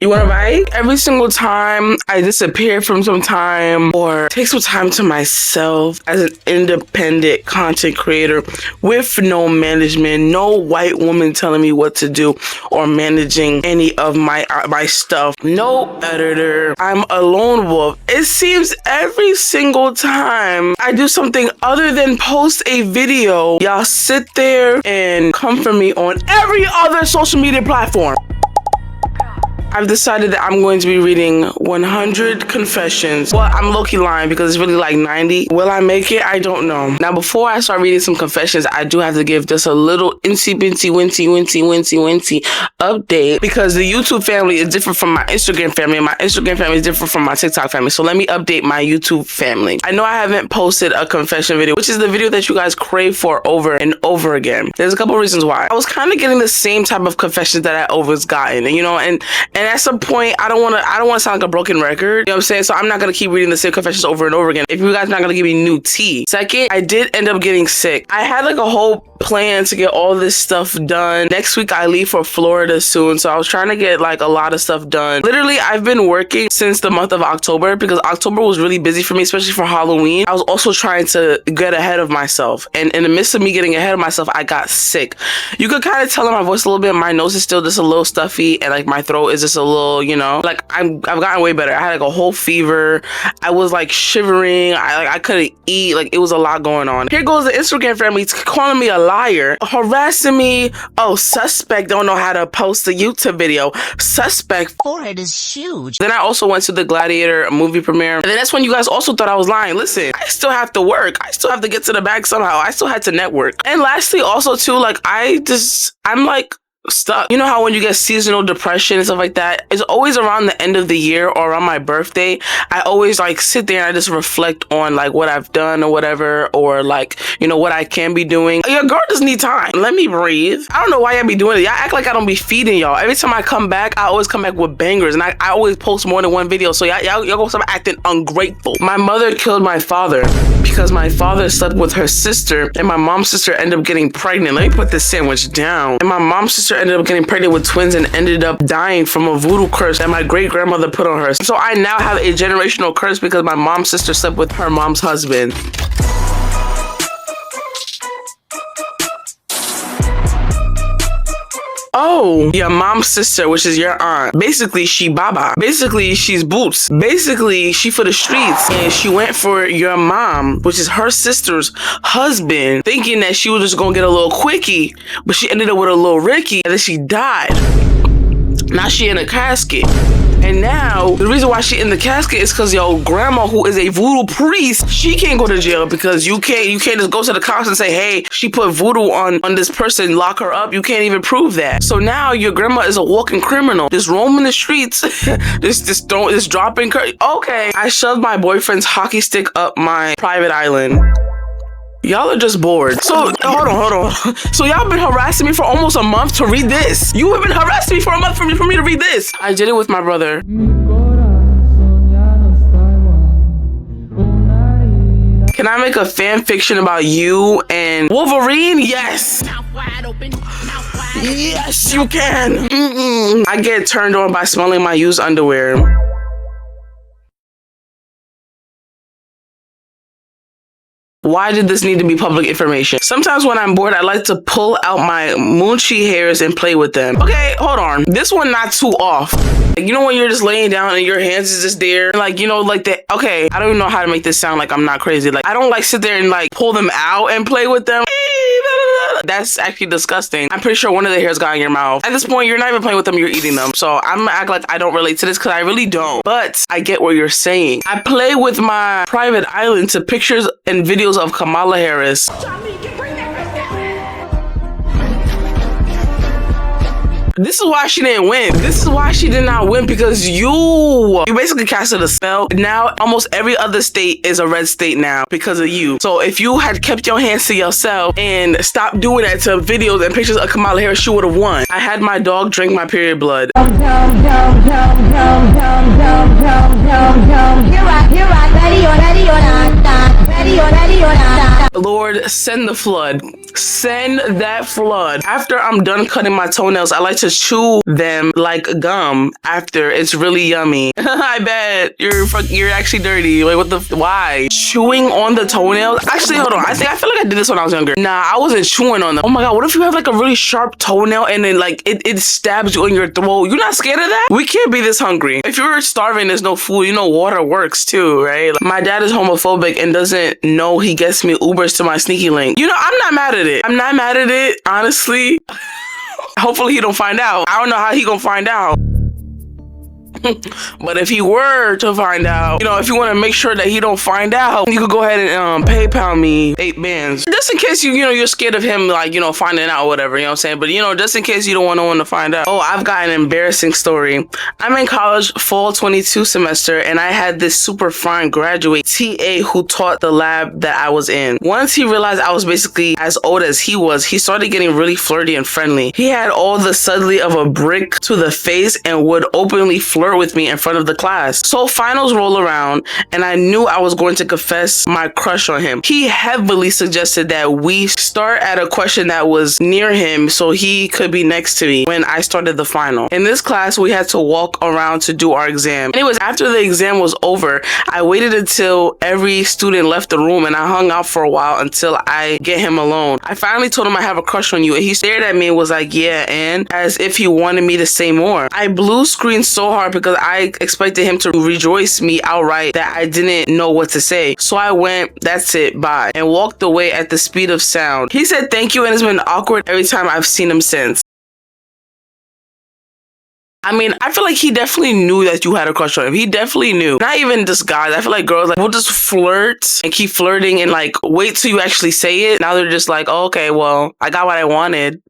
You want a bite? Every single time I disappear from some time or take some time to myself as an independent content creator with no management, no white woman telling me what to do or managing any of my stuff, no editor, I'm a lone wolf. It seems every single time I do something other than post a video, y'all sit there and come for me on every other social media platform. I've decided that I'm going to be reading 100 confessions. Well, I'm low-key lying because it's really like 90. Will I make it? I don't know. Now, before I start reading some confessions, I do have to give just a little insy-bincy, wincy update because the YouTube family is different from my Instagram family and my Instagram family is different from my TikTok family. So let me update my YouTube family. I know I haven't posted a confession video, which is the video that you guys crave for over and over again. There's a couple of reasons why. I was kind of getting the same type of confessions that I always gotten, and you know, and at some point, I don't want to sound like a broken record. You know what I'm saying? So I'm not going to keep reading the same confessions over and over again if you guys are not going to give me new tea. Second, I did end up getting sick. I had like a whole plan to get all this stuff done. Next week, I leave for Florida soon. So I was trying to get like a lot of stuff done. Literally, I've been working since the month of October because October was really busy for me, especially for Halloween. I was also trying to get ahead of myself. And in the midst of me getting ahead of myself, I got sick. You could kind of tell in my voice a little bit. My nose is still just a little stuffy and like my throat is just a little, you know, like I've gotten way better. I had like a whole fever. I was like shivering. I couldn't eat. Like it was a lot going on. Here goes the Instagram family calling me a liar, harassing me. Oh, suspect don't know how to post a YouTube video. Suspect forehead is huge. Then I also went to the Gladiator movie premiere. And then that's when you guys also thought I was lying. Listen, I still have to work. I still have to get to the bag somehow. I still had to network. And lastly, also too, like I'm like stuck. You know how when you get seasonal depression and stuff like that, it's always around the end of the year or around my birthday. I always like sit there and I just reflect on like what I've done or whatever, or like, you know, what I can be doing. Your girl just need time. Let me breathe. I don't know why y'all be doing it. Y'all act like I don't be feeding y'all. Every time I come back, I always come back with bangers, and I always post more than one video. So y'all go stop acting ungrateful. My mother killed my father because my father slept with her sister, and my mom's sister ended up getting pregnant. Let me put this sandwich down. And my mom's sister ended up getting pregnant with twins and ended up dying from a voodoo curse that my great grandmother put on her. So I now have a generational curse because my mom's sister slept with her mom's husband. Oh, your mom's sister, which is your aunt. Basically, she baba. Basically, she's boots. Basically, she for the streets. And she went for your mom, which is her sister's husband, thinking that she was just gonna get a little quickie, but she ended up with a little Ricky, and then she died. Now she in a casket. And now, the reason why she in the casket is because your grandma, who is a voodoo priest, she can't go to jail because you can't just go to the cops and say, hey, she put voodoo on this person, lock her up. You can't even prove that. So now your grandma is a walking criminal, just roaming the streets, just dropping. Okay, I shoved my boyfriend's hockey stick up my private island. Y'all are just bored. So, hold on. So y'all been harassing me for almost a month to read this. You have been harassing me for a month for me to read this. I did it with my brother. Can I make a fan fiction about you and Wolverine? Yes. Yes, you can. I get turned on by smelling my used underwear. Why did this need to be public information? Sometimes when I'm bored, I like to pull out my moonchi hairs and play with them. Okay, hold on. This one not too off. Like, you know when you're just laying down and your hands is just there? Like, you know, like that. Okay, I don't even know how to make this sound like I'm not crazy. Like, I don't like sit there and like pull them out and play with them. That's actually disgusting. I'm pretty sure one of the hairs got in your mouth. At this point, you're not even playing with them, you're eating them. So I'm gonna act like I don't relate to this because I really don't. But I get what you're saying. I play with my private island to pictures and videos of Kamala Harris. This is why she didn't win. This is why she did not win, because you basically casted a spell. Now almost every other state is a red state now because of you. So if you had kept your hands to yourself and stopped doing that to videos and pictures of Kamala Harris, she would have won. I had my dog drink my period blood. Here I, ready or not, ready or not. Lord, send the flood. Send that flood. After I'm done cutting my toenails, I like to chew them like gum after. It's really yummy. I bet you're actually dirty. Like, what the, why? Chewing on the toenails? Actually, hold on. I feel like I did this when I was younger. Nah, I wasn't chewing on them. Oh my God, what if you have like a really sharp toenail and then like it stabs you in your throat? You're not scared of that? We can't be this hungry. If you're starving, there's no food. You know, water works too, right? Like, my dad is homophobic and doesn't know he gets me Ubers to my sneaky link. You know, I'm not mad at it. I'm not mad at it, honestly. Hopefully he don't find out. I don't know how he gonna find out. But if he were to find out, you know, if you want to make sure that he don't find out, you could go ahead and PayPal me 8 bands. Just in case you're scared of him, like, you know, finding out or whatever, you know what I'm saying? But, you know, just in case you don't want no one to find out. Oh, I've got an embarrassing story. I'm in college, fall 22 semester, and I had this super fine graduate TA who taught the lab that I was in. Once he realized I was basically as old as he was, he started getting really flirty and friendly. He had all the subtlety of a brick to the face and would openly flirt with me in front of the class. So finals roll around and I knew I was going to confess my crush on him. He heavily suggested that we start at a question that was near him so he could be next to me when I started the final. In this class, we had to walk around to do our exam. Anyways, after the exam was over, I waited until every student left the room and I hung out for a while until I get him alone. I finally told him I have a crush on you and he stared at me and was like, yeah, and as if he wanted me to say more. I blue screened so hard because I expected him to rejoice me outright that I didn't know what to say. So I went, that's it, bye, and walked away at the speed of sound. He said thank you and it's been awkward every time I've seen him since. I mean, I feel like he definitely knew that you had a crush on him. He definitely knew. Not even just guys. I feel like girls, like, will just flirt and keep flirting and like wait till you actually say it. Now they're just like, oh, okay, well, I got what I wanted.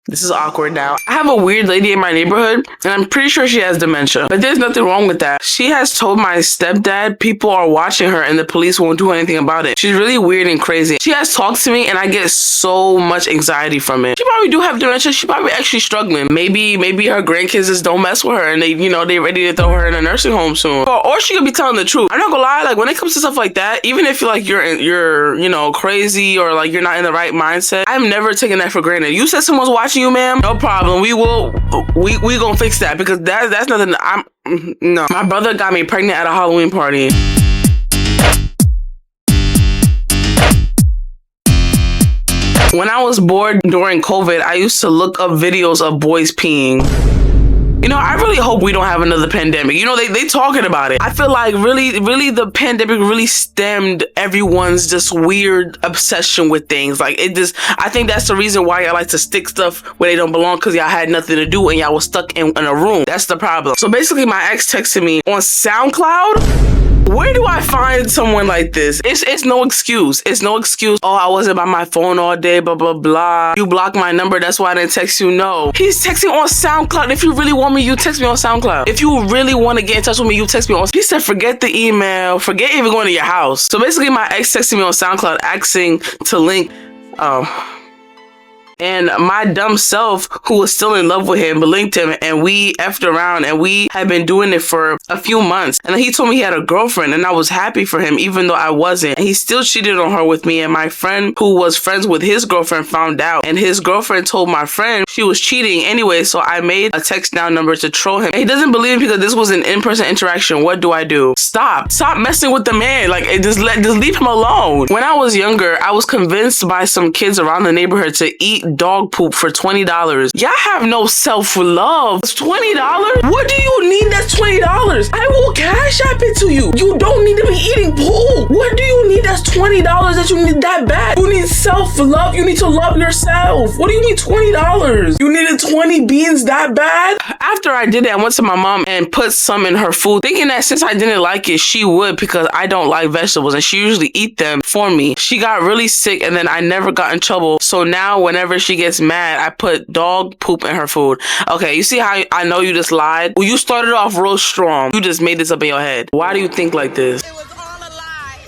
This is awkward now. I have a weird lady in my neighborhood and I'm pretty sure she has dementia, but there's nothing wrong with that. She has told my stepdad people are watching her and the police won't do anything about it. She's really weird and crazy. She has talked to me and I get so much anxiety from it. She probably do have dementia. She probably actually struggling. Maybe her grandkids just don't mess with her and they ready to throw her in a nursing home soon. Or she could be telling the truth. I'm not gonna lie, like when it comes to stuff like that, even if you're crazy or like you're not in the right mindset, I'm never taking that for granted. You said someone's watching you, ma'am, no problem. We gonna fix that because that's nothing. No. My brother got me pregnant at a Halloween party. When I was bored during COVID, I used to look up videos of boys peeing. You know, I really hope we don't have another pandemic. You know, they talking about it. I feel like really the pandemic really stemmed everyone's just weird obsession with things. Like I think that's the reason why y'all like to stick stuff where they don't belong, because y'all had nothing to do and y'all was stuck in a room. That's the problem. So basically my ex texted me on SoundCloud. Where do I find someone like this? It's no excuse. It's no excuse. Oh, I wasn't by my phone all day, blah, blah, blah. You blocked my number, that's why I didn't text you. No. He's texting on SoundCloud. If you really want me, you text me on SoundCloud. If you really want to get in touch with me, you text me on... He said, forget the email. Forget even going to your house. So basically, my ex texted me on SoundCloud asking to link... Oh... And my dumb self, who was still in love with him, linked him and we effed around and we had been doing it for a few months. And then he told me he had a girlfriend and I was happy for him even though I wasn't. And he still cheated on her with me, and my friend who was friends with his girlfriend found out, and his girlfriend told my friend she was cheating anyway. So I made a text down number to troll him. And he doesn't believe me because this was an in-person interaction. What do I do? Stop messing with the man. Like just leave him alone. When I was younger, I was convinced by some kids around the neighborhood to eat dog poop for $20. Y'all have no self-love. It's $20? What do you need that's $20? I will cash app it to you. You don't need to be eating poop. What do you need that's $20 that you need that bad? You need self-love. You need to love yourself. What do you need $20? You needed 20 beans that bad? After I did it, I went to my mom and put some in her food, thinking that since I didn't like it, she would, because I don't like vegetables and she usually eat them for me. She got really sick and then I never got in trouble. So now whenever she gets mad, I put dog poop in her food. Okay, you see how I know you just lied? Well, you started off real strong. You just made this up in your head. Why do you think like this? It was all a lie.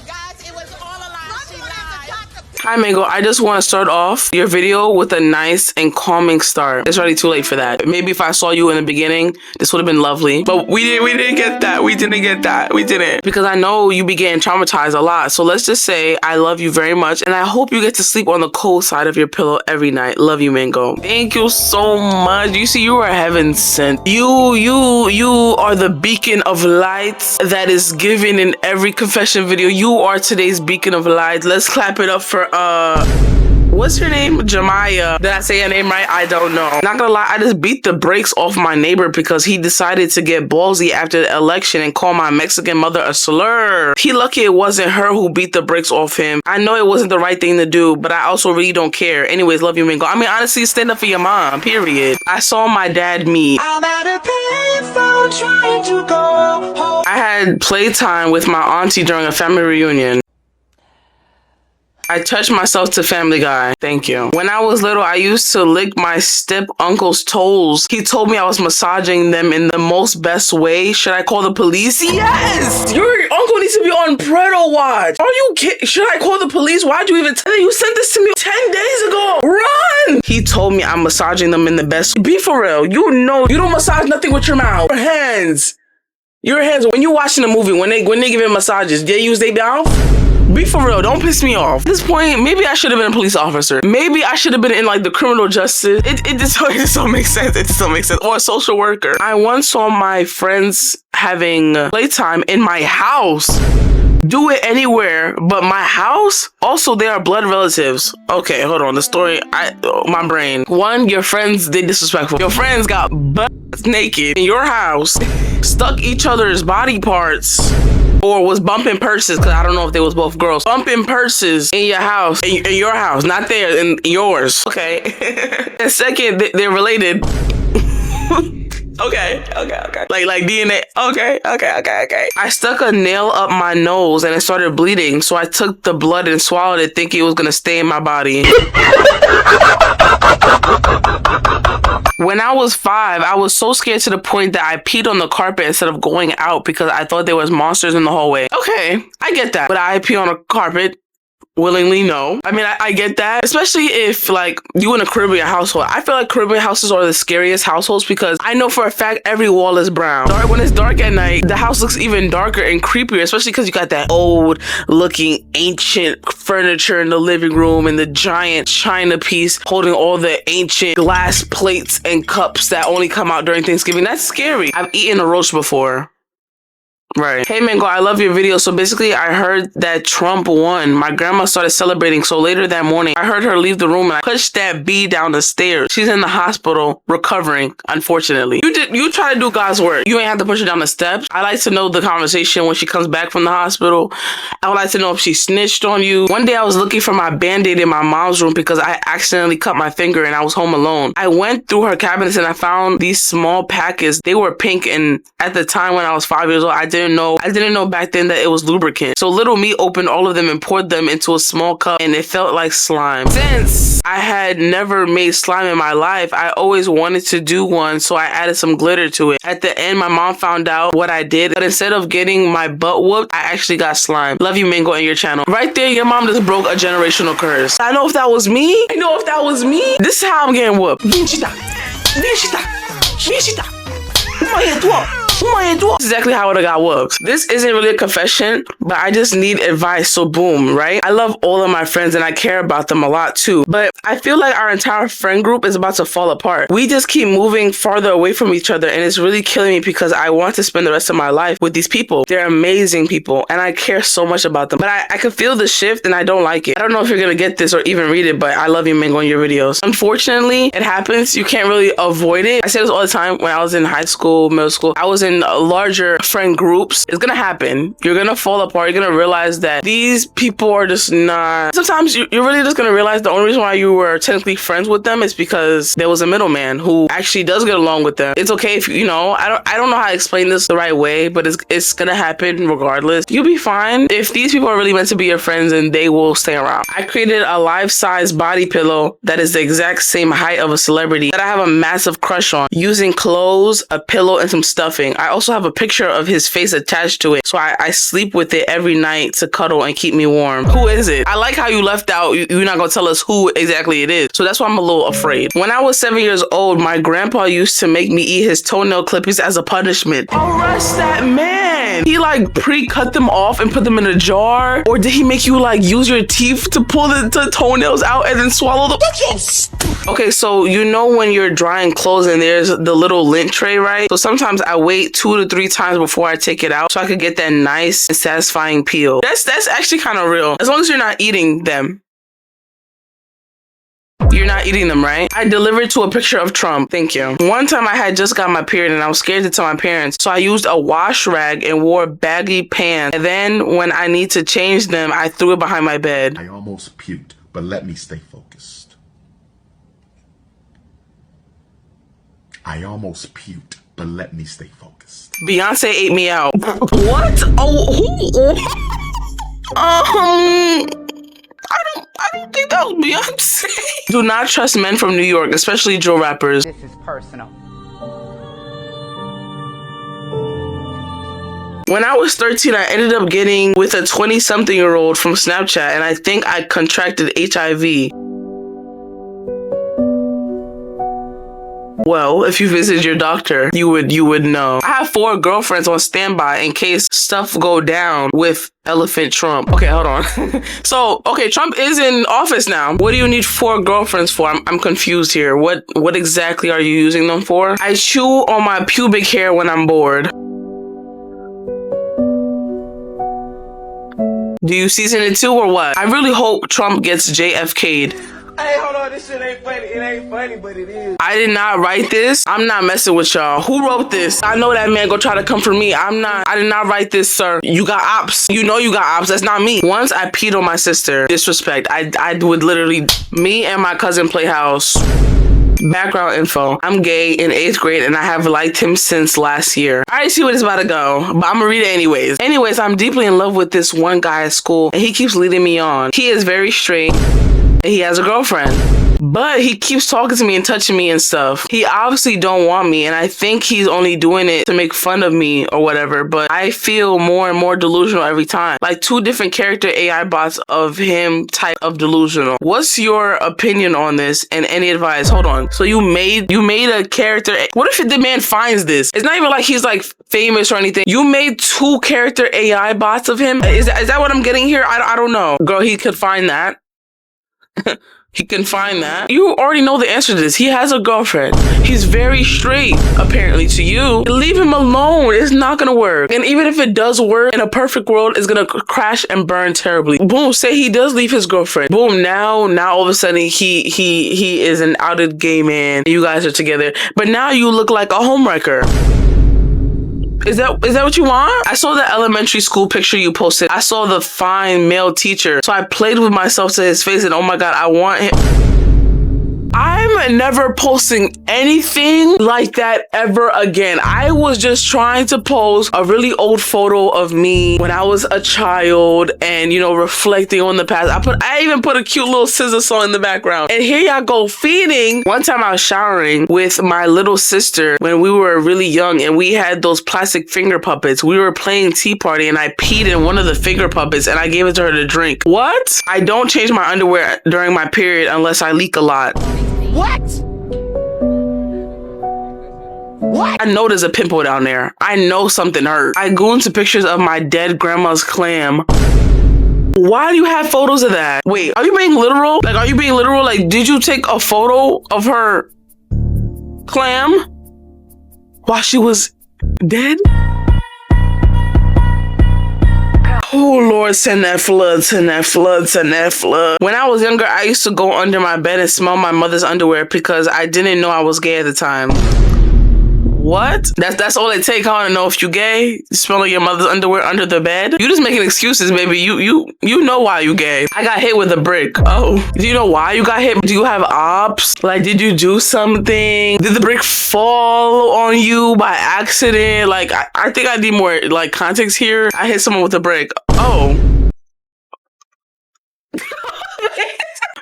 Guys, it was all a lie. She lied. Hi, Mango. I just want to start off your video with a nice and calming start. It's already too late for that. Maybe if I saw you in the beginning, this would have been lovely. But we didn't get that. We didn't get that. We didn't. Because I know you be getting traumatized a lot. So let's just say I love you very much. And I hope you get to sleep on the cold side of your pillow every night. Love you, Mango. Thank you so much. You see, you are heaven sent. You are the beacon of light that is given in every confession video. You are today's beacon of light. Let's clap it up for what's your name? Jemiah. Did I say your name right? I don't know. Not gonna lie, I just beat the brakes off my neighbor because he decided to get ballsy after the election and call my Mexican mother a slur. He lucky it wasn't her who beat the brakes off him. I know it wasn't the right thing to do, but I also really don't care. Anyways, love you, Mingo. I mean, honestly, stand up for your mom, period. I saw my dad meet. I had playtime with my auntie during a family reunion. I touched myself to Family Guy. Thank you. When I was little, I used to lick my step uncle's toes. He told me I was massaging them in the most best way. Should I call the police? Yes! Your uncle needs to be on Predator watch. Are you kidding? Should I call the police? Why'd you even tell me? You sent this to me 10 days ago. Run! He told me I'm massaging them in the best. Be for real. You know you don't massage nothing with your mouth. Your hands. Your hands. When you watching a movie, when they giving massages, they use their mouth? Be for real, don't piss me off. At this point, maybe I should have been a police officer. Maybe I should have been in like the criminal justice. It just don't make sense. It just don't make sense. Or a social worker. I once saw my friends having playtime in my house. Do it anywhere but my house. Also, they are blood relatives. Okay, hold on. The story, my brain. One, your friends did disrespectful. Your friends got butt naked in your house, stuck each other's body parts, or was bumping purses, because I don't know if they was both girls. Bumping purses in your house, in your house, not theirs, in yours. Okay. And second, they're related. Okay. Like DNA. Okay. I stuck a nail up my nose and it started bleeding, so I took the blood and swallowed it thinking it was gonna stay in my body. When I was 5, I was so scared to the point that I peed on the carpet instead of going out because I thought there was monsters in the hallway. Okay, I get that. Would I pee on a carpet? Willingly, no. I mean, I get that, especially if like you in a Caribbean household. I feel like Caribbean houses are the scariest households because I know for a fact every wall is brown. When it's dark at night, the house looks even darker and creepier, especially because you got that old looking ancient furniture in the living room and the giant china piece holding all the ancient glass plates and cups that only come out during Thanksgiving. That's scary. I've eaten a roach before. Right. Hey, Mango, I love your video. So basically, I heard that Trump won. My grandma started celebrating. So later that morning, I heard her leave the room and I pushed that bee down the stairs. She's in the hospital recovering, unfortunately. You try to do God's work. You ain't have to push her down the steps. I like to know the conversation when she comes back from the hospital. I would like to know if she snitched on you. One day I was looking for my Band-Aid in my mom's room because I accidentally cut my finger and I was home alone. I went through her cabinets and I found these small packets. They were pink, and at the time when I was 5 years old, I didn't know back then that it was lubricant. So little me opened all of them and poured them into a small cup and it felt like slime. Since I had never made slime in my life, I always wanted to do one, so I added some glitter to it. At the end, my mom found out what I did, but instead of getting my butt whooped, I actually got slime. Love you, Mango, and your channel. Right there, your mom just broke a generational curse. I know if that was me. This is how I'm getting whooped. This is exactly how I got whooped. This isn't really a confession, but I just need advice, so boom, right? I love all of my friends and I care about them a lot too, but I feel like our entire friend group is about to fall apart. We just keep moving farther away from each other and it's really killing me because I want to spend the rest of my life with these people. They're amazing people and I care so much about them, but I can feel the shift and I don't like it. I don't know if you're gonna get this or even read it, but I love you, Mango, in your videos. Unfortunately, it happens. You can't really avoid it. I say this all the time when I was in high school, middle school. I was in larger friend groups. It's gonna happen. You're gonna fall apart. You're gonna realize that these people are just not. Sometimes you're really just gonna realize the only reason why you were technically friends with them is because there was a middleman who actually does get along with them. It's okay if you know. I don't know how to explain this the right way, but it's gonna happen regardless. You'll be fine if these people are really meant to be your friends, and they will stay around. I created a life-size body pillow that is the exact same height of a celebrity that I have a massive crush on, using clothes, a pillow, and some stuffing. I also have a picture of his face attached to it. So I sleep with it every night to cuddle and keep me warm. Who is it? I like how you left out. You're not gonna tell us who exactly it is. So that's why I'm a little afraid. When I was 7 years old, my grandpa used to make me eat his toenail clippings as a punishment. Arrest that man. He like pre-cut them off and put them in a jar? Or did he make you like use your teeth to pull the toenails out and then swallow them? Okay, so you know when you're drying clothes and there's the little lint tray, right? So sometimes I wait 2 to 3 times before I take it out so I could get that nice and satisfying peel. That's actually kind of real. As long as you're not eating them. You're not eating them, right? I delivered to a picture of Trump. Thank you. One time I had just got my period and I was scared to tell my parents. So I used a wash rag and wore baggy pants. And then when I need to change them, I threw it behind my bed. I almost puked, but let me stay focused. I almost puked, but let me stay focused. Beyonce ate me out. What? Oh, who? I don't think that was Beyonce. Do not trust men from New York, especially drill rappers. This is personal. When I was 13, I ended up getting with a 20-something-year-old from Snapchat, and I think I contracted HIV. Well, if you visited your doctor, you would know. I have 4 girlfriends on standby in case stuff go down with Elephant Trump. Okay, hold on. So, okay, Trump is in office now. What do you need 4 girlfriends for? I'm confused here. What exactly are you using them for? I chew on my pubic hair when I'm bored. Do you season it too or what? I really hope Trump gets JFK'd. Hey, hold on, this shit ain't funny. It ain't funny, but it is. I did not write this. I'm not messing with y'all. Who wrote this? I know that man go try to come for me. I did not write this, sir. You got ops. You know you got ops. That's not me. Once I peed on my sister. Disrespect. I would literally, me and my cousin play house. Background info. I'm gay in 8th grade and I have liked him since last year. I already see where this is about to go, but I'm gonna read it anyways. Anyways, I'm deeply in love with this one guy at school and he keeps leading me on. He is very straight. He has a girlfriend, but he keeps talking to me and touching me and stuff. He obviously don't want me, and I think he's only doing it to make fun of me or whatever, but I feel more and more delusional every time. Like 2 different character AI bots of him type of delusional. What's your opinion on this and any advice? Hold on. So you made a character. What if the man finds this? It's not even like he's like famous or anything. You made 2 character AI bots of him? Is that what I'm getting here? I don't know. Girl, he could find that. He can find that. You already know the answer to this. He has a girlfriend. He's very straight, apparently, to you. Leave him alone. It's not gonna work. And even if it does work, in a perfect world, it's gonna crash and burn terribly. Boom, say he does leave his girlfriend. Boom, now all of a sudden he is an outed gay man. You guys are together. But now you look like a homewrecker. Is that what you want? I saw the elementary school picture you posted. I saw the fine male teacher. So I played with myself to his face and oh my God, I want him. I'm never posting anything like that ever again. I was just trying to post a really old photo of me when I was a child and, you know, reflecting on the past. I even put a cute little scissor song in the background. And here y'all go feeding. One time I was showering with my little sister when we were really young and we had those plastic finger puppets. We were playing Tea Party and I peed in one of the finger puppets and I gave it to her to drink. What? I don't change my underwear during my period unless I leak a lot. What? What? I know there's a pimple down there. I know something hurt. I go into pictures of my dead grandma's clam. Why do you have photos of that? Wait, are you being literal? Like, are you being literal? Like, did you take a photo of her clam while she was dead? Oh Lord, send that flood, send that flood, send that flood. When I was younger, I used to go under my bed and smell my mother's underwear because I didn't know I was gay at the time. What? That's all it takes, huh, to know if you gay? Smelling your mother's underwear under the bed? You just making excuses, baby. You know why you gay. I got hit with a brick. Oh, do you know why you got hit? Do you have ops? Like, did you do something? Did the brick fall on you by accident? Like, I think I need more, like, context here. I hit someone with a brick. Oh.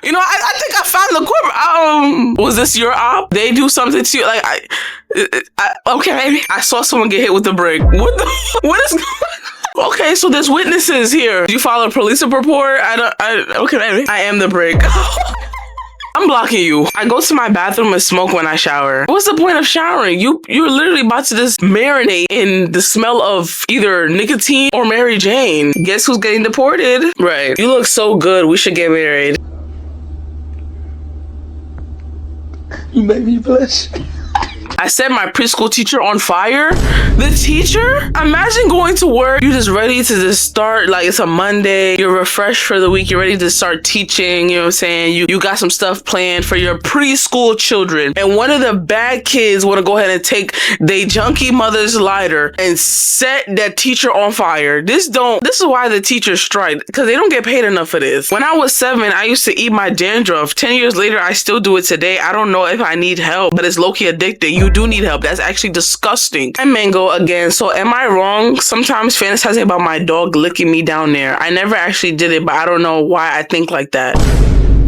You know, I think I found the corporate. Was this your op? They do something to you? Like, okay, I saw someone get hit with a brick. What what is going on? Okay, so there's witnesses here. Did you file a police report? Okay, I am the brick. I'm blocking you. I go to my bathroom and smoke when I shower. What's the point of showering? You're literally about to just marinate in the smell of either nicotine or Mary Jane. Guess who's getting deported? Right. You look so good. We should get married. You make me blush. I set my preschool teacher on fire. The teacher? Imagine going to work. You're just ready to just start. Like, it's a Monday. You're refreshed for the week. You're ready to start teaching. You know what I'm saying? You got some stuff planned for your preschool children. And one of the bad kids want to go ahead and take their junkie mother's lighter and set that teacher on fire. This is why the teachers strike, because they don't get paid enough for this. When I was 7, I used to eat my dandruff. 10 years later, I still do it today. I don't know if I need help, but it's low-key addicting. You do need help. That's actually disgusting. And Mango again. So am I wrong? Sometimes fantasizing about my dog licking me down there. I never actually did it, but I don't know why I think like that.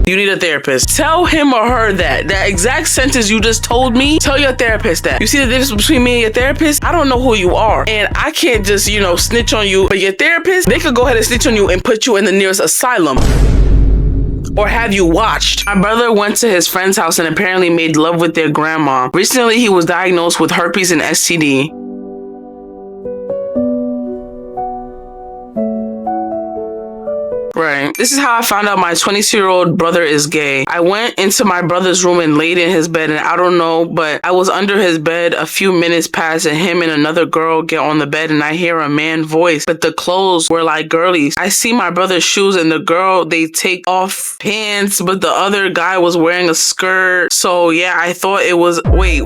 You need a therapist. Tell him or her that. That exact sentence you just told me, tell your therapist that. You see the difference between me and your therapist? I don't know who you are. And I can't just, you know, snitch on you. But your therapist, they could go ahead and snitch on you and put you in the nearest asylum. Or have you watched? My brother went to his friend's house and apparently made love with their grandma. Recently, he was diagnosed with herpes and STD. Right. This is how I found out my 22-year-old brother is gay. I went into my brother's room and laid in his bed, and I don't know, but I was under his bed. A few minutes passed and him and another girl get on the bed and I hear a man voice, but the clothes were like girlies. I see my brother's shoes and the girl, they take off pants, but the other guy was wearing a skirt. So yeah, I thought it was, wait,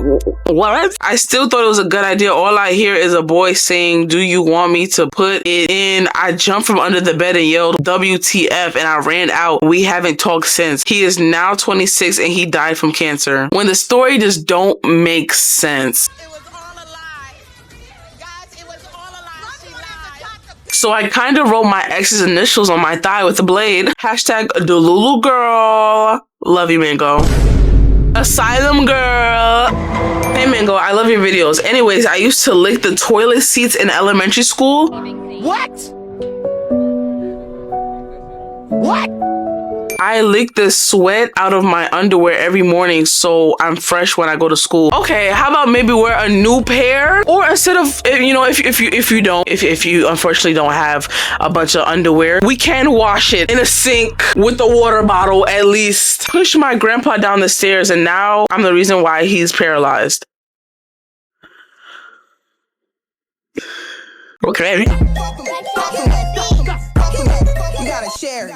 what? I still thought it was a good idea. All I hear is a boy saying, "Do you want me to put it in?" I jumped from under the bed and yelled, WTF, and I ran out. We haven't talked since. He is now 26 and he died from cancer. When the story just don't make sense. It was all a lie. Guys, it was all a lie. She lied. So I kind of wrote my ex's initials on my thigh with a blade. Hashtag Delulu girl. Love you, Mango. Asylum girl. Hey Mango, I love your videos. Anyways, I used to lick the toilet seats in elementary school. What? What? I lick the sweat out of my underwear every morning so I'm fresh when I go to school. Okay, how about maybe wear a new pair? Or instead of, you know, if you unfortunately don't have a bunch of underwear, we can wash it in a sink with the water bottle at least. Push my grandpa down the stairs and now I'm the reason why he's paralyzed. Okay. You gotta share.